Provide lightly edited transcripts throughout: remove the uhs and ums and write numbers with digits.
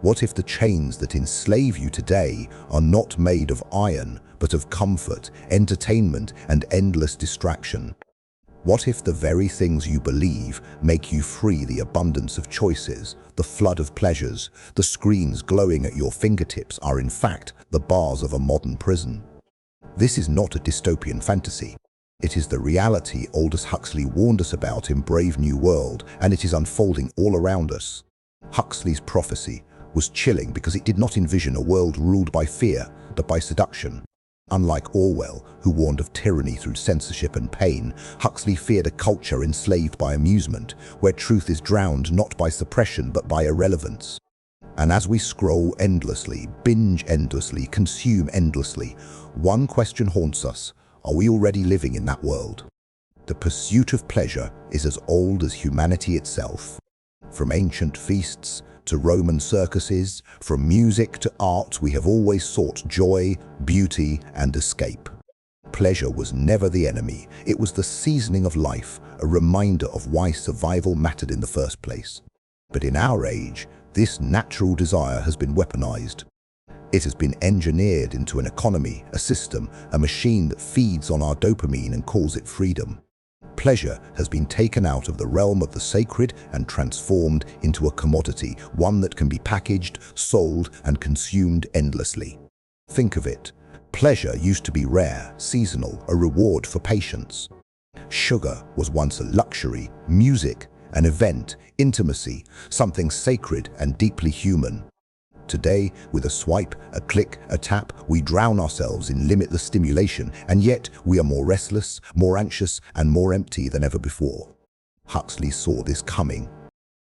What if the chains that enslave you today are not made of iron, but of comfort, entertainment, and endless distraction? What if the very things you believe make you free, the abundance of choices, the flood of pleasures, the screens glowing at your fingertips are in fact the bars of a modern prison? This is not a dystopian fantasy. It is the reality Aldous Huxley warned us about in Brave New World, and it is unfolding all around us. Huxley's prophecy was chilling because it did not envision a world ruled by fear, but by seduction. Unlike Orwell, who warned of tyranny through censorship and pain, Huxley feared a culture enslaved by amusement, where truth is drowned not by suppression but by irrelevance. And as we scroll endlessly, binge endlessly, consume endlessly, one question haunts us: are we already living in that world? The pursuit of pleasure is as old as humanity itself. From ancient feasts to Roman circuses, from music to art, we have always sought joy, beauty, and escape. Pleasure was never the enemy. It was the seasoning of life, a reminder of why survival mattered in the first place. But in our age, this natural desire has been weaponized. It has been engineered into an economy, a system, a machine that feeds on our dopamine and calls it freedom. Pleasure has been taken out of the realm of the sacred and transformed into a commodity, one that can be packaged, sold, and consumed endlessly. Think of it. Pleasure used to be rare, seasonal, a reward for patience. Sugar was once a luxury, music, an event, intimacy, something sacred and deeply human. Today, with a swipe, a click, a tap, we drown ourselves in limitless stimulation, and yet we are more restless, more anxious, and more empty than ever before. Huxley saw this coming.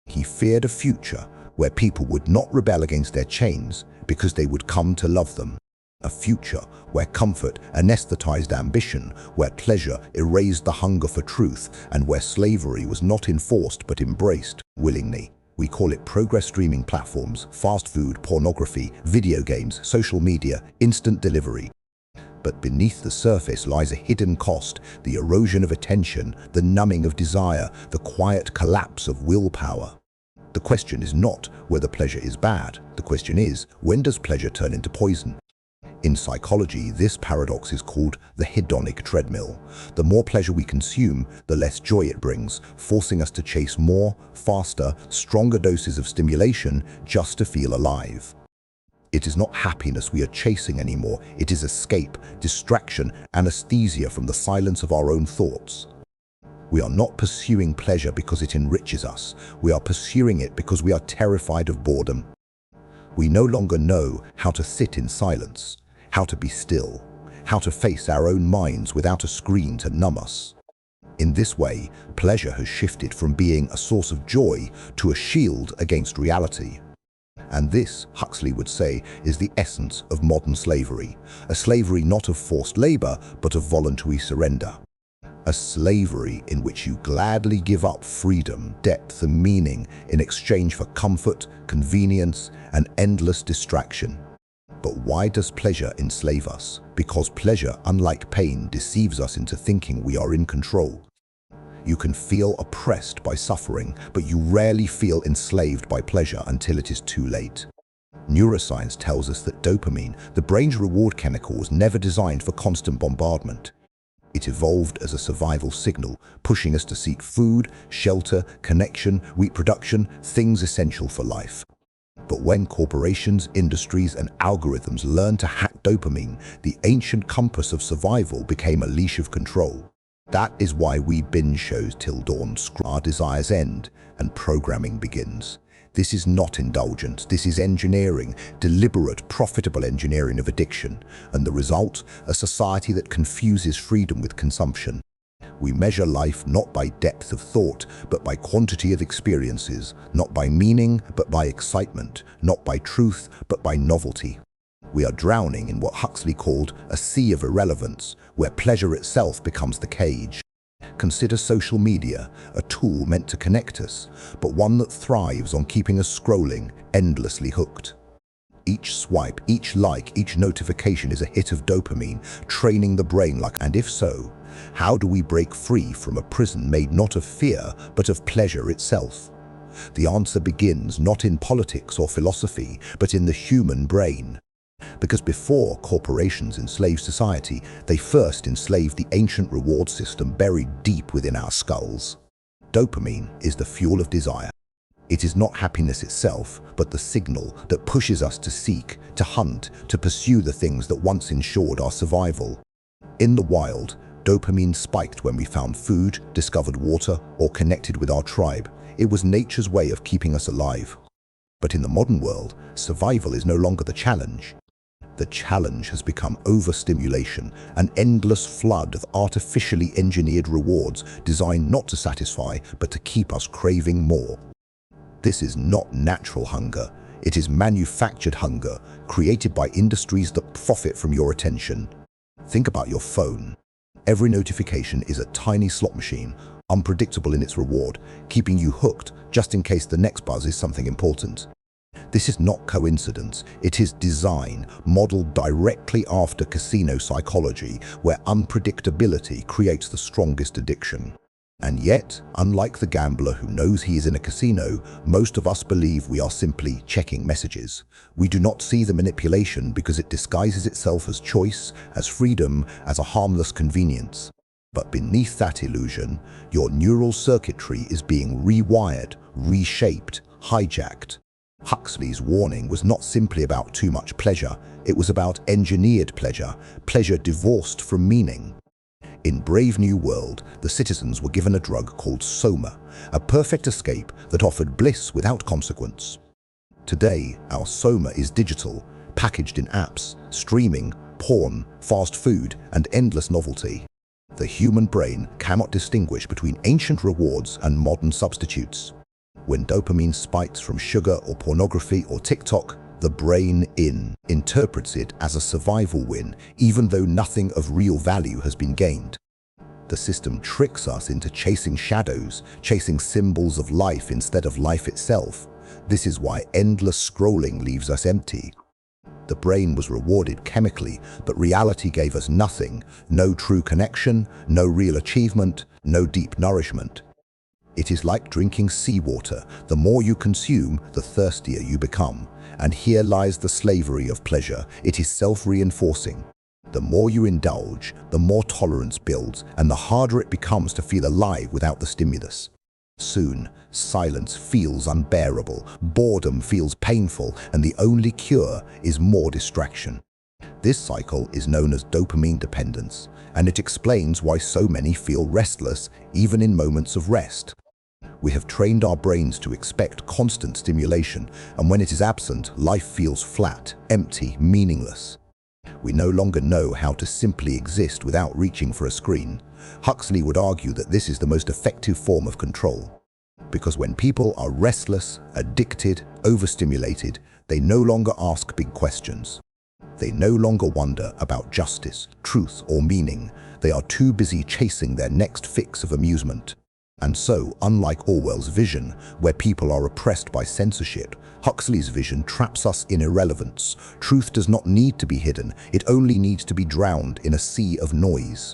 He feared a future where people would not rebel against their chains because they would come to love them. A future where comfort anesthetized ambition, where pleasure erased the hunger for truth, and where slavery was not enforced but embraced willingly. We call it progress streaming platforms, fast food, pornography, video games, social media, instant delivery. But beneath the surface lies a hidden cost, the erosion of attention, the numbing of desire, the quiet collapse of willpower. The question is not whether pleasure is bad. The question is, when does pleasure turn into poison? In psychology, this paradox is called the hedonic treadmill. The more pleasure we consume, the less joy it brings, forcing us to chase more, faster, stronger doses of stimulation just to feel alive. It is not happiness we are chasing anymore. It is escape, distraction, anesthesia from the silence of our own thoughts. We are not pursuing pleasure because it enriches us. We are pursuing it because we are terrified of boredom. We no longer know how to sit in silence, how to be still, how to face our own minds without a screen to numb us. In this way, pleasure has shifted from being a source of joy to a shield against reality. And this, Huxley would say, is the essence of modern slavery. A slavery not of forced labor, but of voluntary surrender. A slavery in which you gladly give up freedom, depth, and meaning in exchange for comfort, convenience, and endless distraction. But why does pleasure enslave us? Because pleasure, unlike pain, deceives us into thinking we are in control. You can feel oppressed by suffering, but you rarely feel enslaved by pleasure until it is too late. Neuroscience tells us that dopamine, the brain's reward chemical, was never designed for constant bombardment. It evolved as a survival signal, pushing us to seek food, shelter, connection, reproduction, things essential for life. But when corporations, industries, and algorithms learned to hack dopamine, the ancient compass of survival became a leash of control. That is why we binge shows till dawn, our desires end, and programming begins. This is not indulgence, this is engineering, deliberate, profitable engineering of addiction, and the result, a society that confuses freedom with consumption. We measure life not by depth of thought, but by quantity of experiences, not by meaning, but by excitement, not by truth, but by novelty. We are drowning in what Huxley called a sea of irrelevance, where pleasure itself becomes the cage. Consider social media, a tool meant to connect us, but one that thrives on keeping us scrolling, endlessly hooked. Each swipe, each like, each notification is a hit of dopamine, training the brain like. And if so, how do we break free from a prison made not of fear, but of pleasure itself? The answer begins not in politics or philosophy, but in the human brain. Because before corporations enslaved society, they first enslaved the ancient reward system buried deep within our skulls. Dopamine is the fuel of desire. It is not happiness itself, but the signal that pushes us to seek, to hunt, to pursue the things that once ensured our survival. In the wild, dopamine spiked when we found food, discovered water, or connected with our tribe. It was nature's way of keeping us alive. But in the modern world, survival is no longer the challenge. The challenge has become overstimulation, an endless flood of artificially engineered rewards designed not to satisfy, but to keep us craving more. This is not natural hunger. It is manufactured hunger, created by industries that profit from your attention. Think about your phone. Every notification is a tiny slot machine, unpredictable in its reward, keeping you hooked just in case the next buzz is something important. This is not coincidence, it is design, modeled directly after casino psychology, where unpredictability creates the strongest addiction. And yet, unlike the gambler who knows he is in a casino, most of us believe we are simply checking messages. We do not see the manipulation because it disguises itself as choice, as freedom, as a harmless convenience. But beneath that illusion, your neural circuitry is being rewired, reshaped, hijacked. Huxley's warning was not simply about too much pleasure, it was about engineered pleasure, pleasure divorced from meaning. In Brave New World, the citizens were given a drug called soma, a perfect escape that offered bliss without consequence. Today, our soma is digital, packaged in apps, streaming, porn, fast food, and endless novelty. The human brain cannot distinguish between ancient rewards and modern substitutes. When dopamine spikes from sugar or pornography or TikTok, the brain interprets it as a survival win, even though nothing of real value has been gained. The system tricks us into chasing shadows, chasing symbols of life instead of life itself. This is why endless scrolling leaves us empty. The brain was rewarded chemically, but reality gave us nothing, no true connection, no real achievement, no deep nourishment. It is like drinking seawater. The more you consume, the thirstier you become. And here lies the slavery of pleasure. It is self-reinforcing. The more you indulge, the more tolerance builds, and the harder it becomes to feel alive without the stimulus. Soon, silence feels unbearable, boredom feels painful, and the only cure is more distraction. This cycle is known as dopamine dependence, and it explains why so many feel restless, even in moments of rest. We have trained our brains to expect constant stimulation, and when it is absent, life feels flat, empty, meaningless. We no longer know how to simply exist without reaching for a screen. Huxley would argue that this is the most effective form of control. Because when people are restless, addicted, overstimulated, they no longer ask big questions. They no longer wonder about justice, truth, or meaning. They are too busy chasing their next fix of amusement. And so, unlike Orwell's vision, where people are oppressed by censorship, Huxley's vision traps us in irrelevance. Truth does not need to be hidden, it only needs to be drowned in a sea of noise.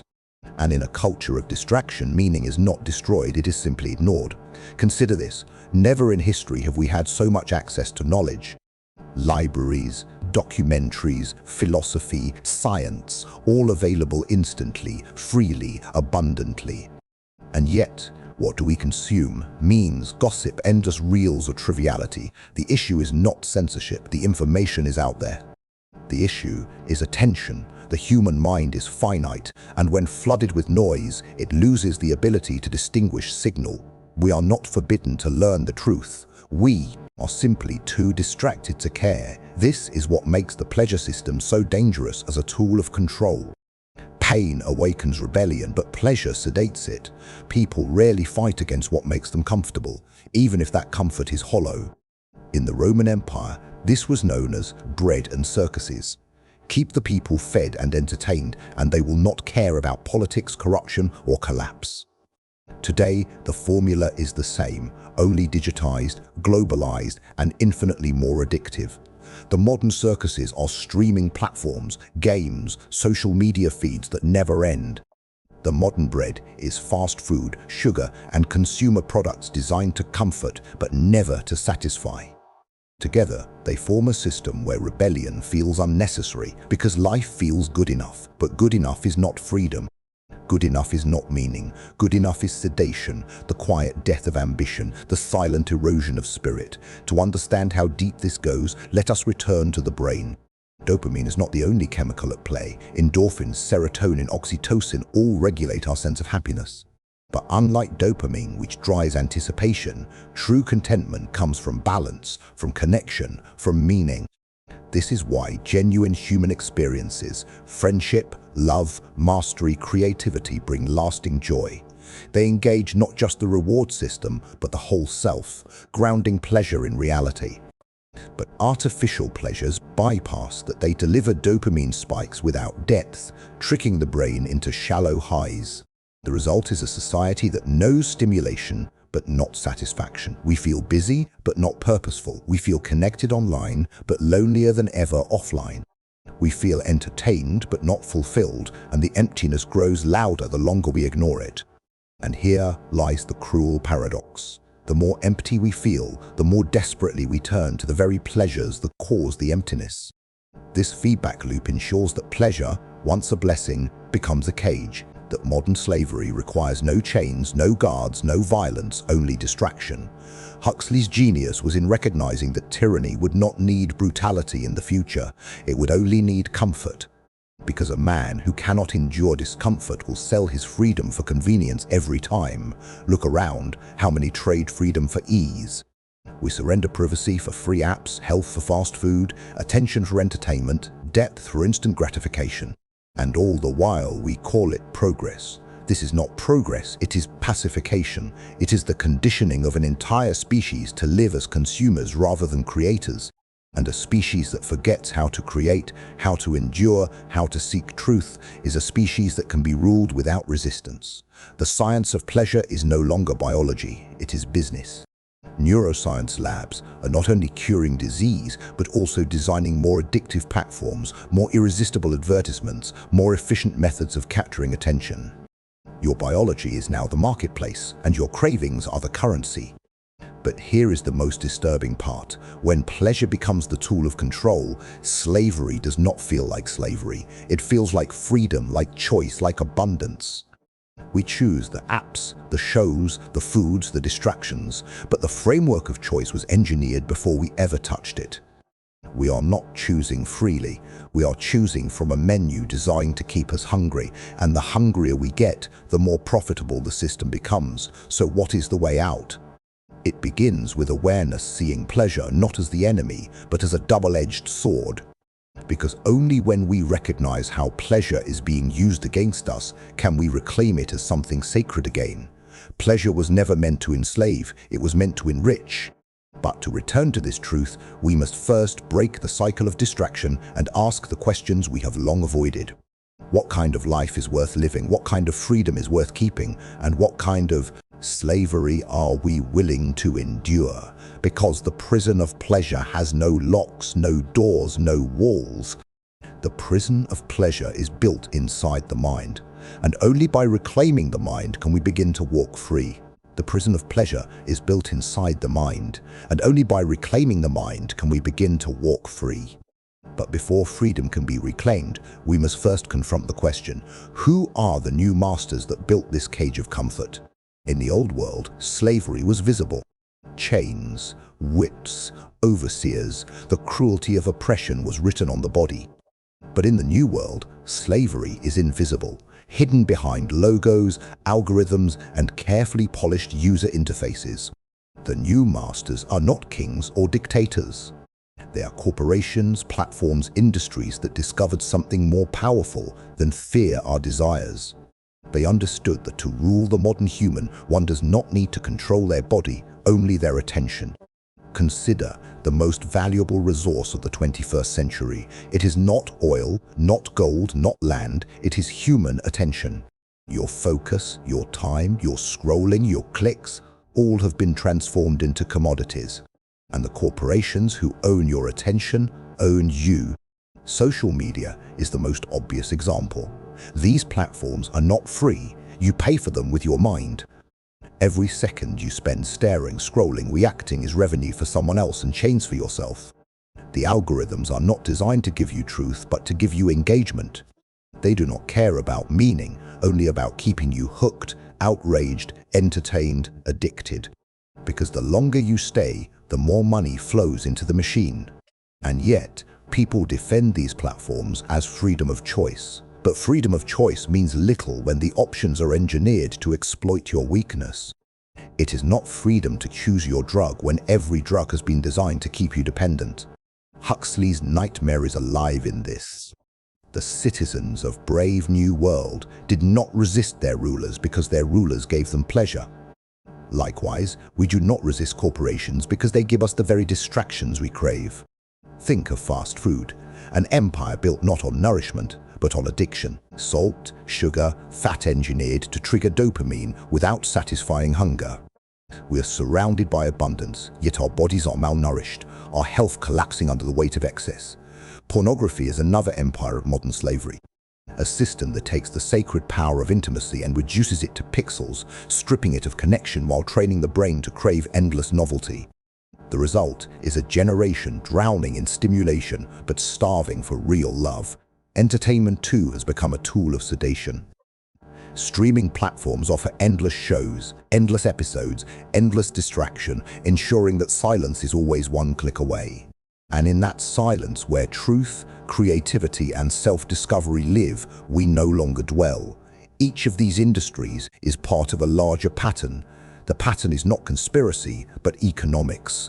And in a culture of distraction, meaning is not destroyed, it is simply ignored. Consider this, never in history have we had so much access to knowledge. Libraries, documentaries, philosophy, science, all available instantly, freely, abundantly. And yet, what do we consume? Memes, gossip, endless reels of triviality. The issue is not censorship, the information is out there. The issue is attention. The human mind is finite, and when flooded with noise, it loses the ability to distinguish signal. We are not forbidden to learn the truth. We are simply too distracted to care. This is what makes the pleasure system so dangerous as a tool of control. Pain awakens rebellion, but pleasure sedates it. People rarely fight against what makes them comfortable, even if that comfort is hollow. In the Roman Empire, this was known as bread and circuses. Keep the people fed and entertained, and they will not care about politics, corruption, or collapse. Today, the formula is the same, only digitized, globalized, and infinitely more addictive. The modern circuses are streaming platforms, games, social media feeds that never end. The modern bread is fast food, sugar, and consumer products designed to comfort but never to satisfy. Together, they form a system where rebellion feels unnecessary because life feels good enough. But good enough is not freedom. Good enough is not meaning. Good enough is sedation, the quiet death of ambition, the silent erosion of spirit. To understand how deep this goes, let us return to the brain. Dopamine is not the only chemical at play. Endorphins, serotonin, oxytocin all regulate our sense of happiness. But unlike dopamine, which drives anticipation, true contentment comes from balance, from connection, from meaning. This is why genuine human experiences, friendship, love, mastery, creativity bring lasting joy. They engage not just the reward system, but the whole self, grounding pleasure in reality. But artificial pleasures bypass that. They deliver dopamine spikes without depth, tricking the brain into shallow highs. The result is a society that knows stimulation, but not satisfaction. We feel busy, but not purposeful. We feel connected online, but lonelier than ever offline. We feel entertained, but not fulfilled, and the emptiness grows louder the longer we ignore it. And here lies the cruel paradox. The more empty we feel, the more desperately we turn to the very pleasures that cause the emptiness. This feedback loop ensures that pleasure, once a blessing, becomes a cage. That modern slavery requires no chains, no guards, no violence, only distraction. Huxley's genius was in recognizing that tyranny would not need brutality in the future. It would only need comfort. Because a man who cannot endure discomfort will sell his freedom for convenience every time. Look around, how many trade freedom for ease? We surrender privacy for free apps, health for fast food, attention for entertainment, depth for instant gratification. And all the while we call it progress. This is not progress, it is pacification. It is the conditioning of an entire species to live as consumers rather than creators. And a species that forgets how to create, how to endure, how to seek truth is a species that can be ruled without resistance. The science of pleasure is no longer biology, it is business. Neuroscience labs are not only curing disease, but also designing more addictive platforms, more irresistible advertisements, more efficient methods of capturing attention. Your biology is now the marketplace, and your cravings are the currency. But here is the most disturbing part. When pleasure becomes the tool of control, slavery does not feel like slavery. It feels like freedom, like choice, like abundance. We choose the apps, the shows, the foods, the distractions, but the framework of choice was engineered before we ever touched it. We are not choosing freely. We are choosing from a menu designed to keep us hungry, and the hungrier we get, the more profitable the system becomes. So what is the way out? It begins with awareness, seeing pleasure not as the enemy, but as a double-edged sword. Because only when we recognize how pleasure is being used against us can we reclaim it as something sacred again. Pleasure was never meant to enslave, it was meant to enrich. But to return to this truth, we must first break the cycle of distraction and ask the questions we have long avoided. What kind of life is worth living? What kind of freedom is worth keeping? And what kind of slavery are we willing to endure? Because the prison of pleasure has no locks, no doors, no walls. The prison of pleasure is built inside the mind, and only by reclaiming the mind can we begin to walk free. The prison of pleasure is built inside the mind, and only by reclaiming the mind can we begin to walk free. But before freedom can be reclaimed, we must first confront the question, who are the new masters that built this cage of comfort? In the old world, slavery was visible. Chains, whips, overseers, the cruelty of oppression was written on the body. But in the new world, slavery is invisible, hidden behind logos, algorithms, and carefully polished user interfaces. The new masters are not kings or dictators. They are corporations, platforms, industries that discovered something more powerful than fear our desires. They understood that to rule the modern human, one does not need to control their body, only their attention. Consider the most valuable resource of the 21st century. It is not oil, not gold, not land. It is human attention. Your focus, your time, your scrolling, your clicks, all have been transformed into commodities. And the corporations who own your attention own you. Social media is the most obvious example. These platforms are not free. You pay for them with your mind. Every second you spend staring, scrolling, reacting is revenue for someone else and chains for yourself. The algorithms are not designed to give you truth, but to give you engagement. They do not care about meaning, only about keeping you hooked, outraged, entertained, addicted. Because the longer you stay, the more money flows into the machine. And yet, people defend these platforms as freedom of choice. But freedom of choice means little when the options are engineered to exploit your weakness. It is not freedom to choose your drug when every drug has been designed to keep you dependent. Huxley's nightmare is alive in this. The citizens of brave new world did not resist their rulers because their rulers gave them pleasure. Likewise, we do not resist corporations because they give us the very distractions we crave. Think of fast food, an empire built not on nourishment, but on addiction. Salt, sugar, fat engineered to trigger dopamine without satisfying hunger. We are surrounded by abundance, yet our bodies are malnourished, our health collapsing under the weight of excess. Pornography is another empire of modern slavery. A system that takes the sacred power of intimacy and reduces it to pixels, stripping it of connection while training the brain to crave endless novelty. The result is a generation drowning in stimulation but starving for real love. Entertainment too has become a tool of sedation. Streaming platforms offer endless shows, endless episodes, endless distraction, ensuring that silence is always one click away. And in that silence where truth, creativity, and self-discovery live, we no longer dwell. Each of these industries is part of a larger pattern. The pattern is not conspiracy, but economics.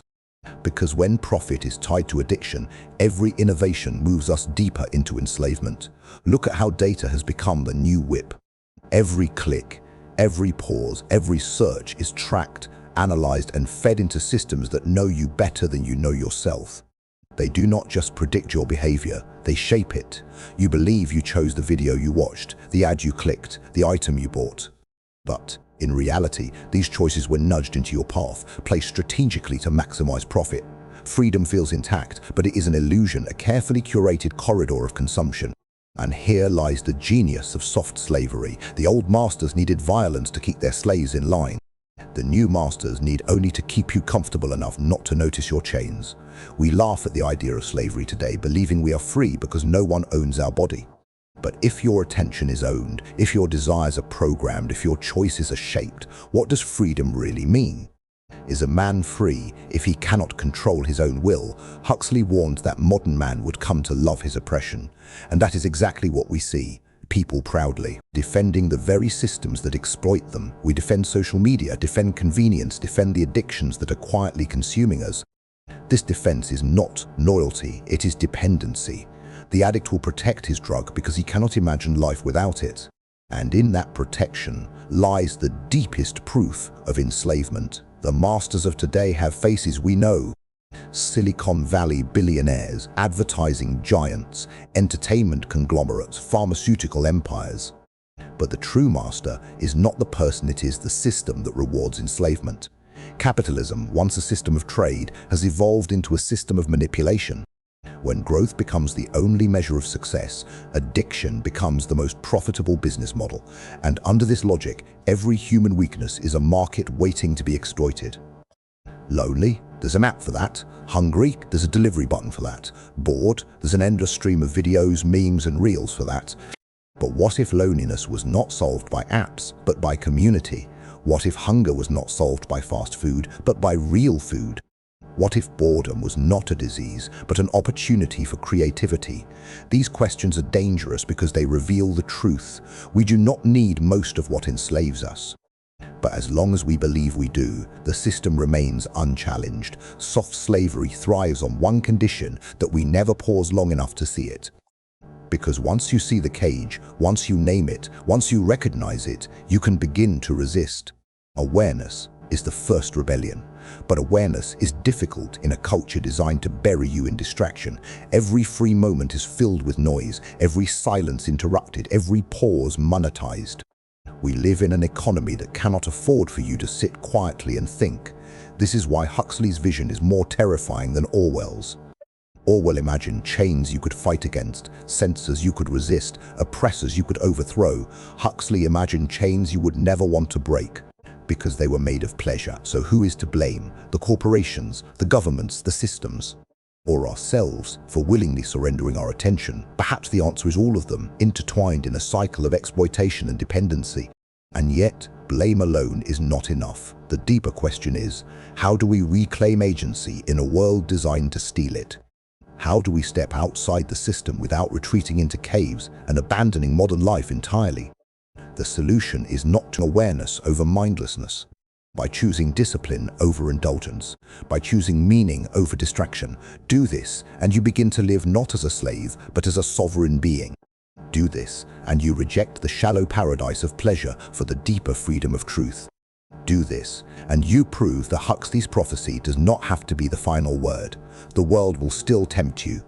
Because when profit is tied to addiction, every innovation moves us deeper into enslavement. Look at how data has become the new whip. Every click, every pause, every search is tracked, analyzed, and fed into systems that know you better than you know yourself. They do not just predict your behavior, they shape it. You believe you chose the video you watched, the ad you clicked, the item you bought. But in reality, these choices were nudged into your path, placed strategically to maximize profit. Freedom feels intact, but it is an illusion, a carefully curated corridor of consumption. And here lies the genius of soft slavery. The old masters needed violence to keep their slaves in line. The new masters need only to keep you comfortable enough not to notice your chains. We laugh at the idea of slavery today, believing we are free because no one owns our body. But if your attention is owned, if your desires are programmed, if your choices are shaped, what does freedom really mean? Is a man free if he cannot control his own will? Huxley warned that modern man would come to love his oppression. And that is exactly what we see. People proudly defending the very systems that exploit them. We defend social media, defend convenience, defend the addictions that are quietly consuming us. This defense is not loyalty, it is dependency. The addict will protect his drug because he cannot imagine life without it. And in that protection lies the deepest proof of enslavement. The masters of today have faces we know. Silicon Valley billionaires, advertising giants, entertainment conglomerates, pharmaceutical empires. But the true master is not the person, it is the system that rewards enslavement. Capitalism, once a system of trade, has evolved into a system of manipulation. When growth becomes the only measure of success, addiction becomes the most profitable business model. And under this logic, every human weakness is a market waiting to be exploited. Lonely? There's an app for that. Hungry? There's a delivery button for that. Bored? There's an endless stream of videos, memes, and reels for that. But what if loneliness was not solved by apps, but by community? What if hunger was not solved by fast food, but by real food? What if boredom was not a disease, but an opportunity for creativity? These questions are dangerous because they reveal the truth. We do not need most of what enslaves us. But as long as we believe we do, the system remains unchallenged. Soft slavery thrives on one condition, that we never pause long enough to see it. Because once you see the cage, once you name it, once you recognize it, you can begin to resist. Awareness is the first rebellion. But awareness is difficult in a culture designed to bury you in distraction. Every free moment is filled with noise, every silence interrupted, every pause monetized. We live in an economy that cannot afford for you to sit quietly and think. This is why Huxley's vision is more terrifying than Orwell's. Orwell imagined chains you could fight against, censors you could resist, oppressors you could overthrow. Huxley imagined chains you would never want to break, because they were made of pleasure. So who is to blame? The corporations, the governments, the systems, or ourselves for willingly surrendering our attention? Perhaps the answer is all of them, intertwined in a cycle of exploitation and dependency. And yet, blame alone is not enough. The deeper question is, how do we reclaim agency in a world designed to steal it? How do we step outside the system without retreating into caves and abandoning modern life entirely? The solution is not awareness over mindlessness. By choosing discipline over indulgence, by choosing meaning over distraction. Do this, and you begin to live not as a slave, but as a sovereign being. Do this, and you reject the shallow paradise of pleasure for the deeper freedom of truth. Do this, and you prove that Huxley's prophecy does not have to be the final word. The world will still tempt you,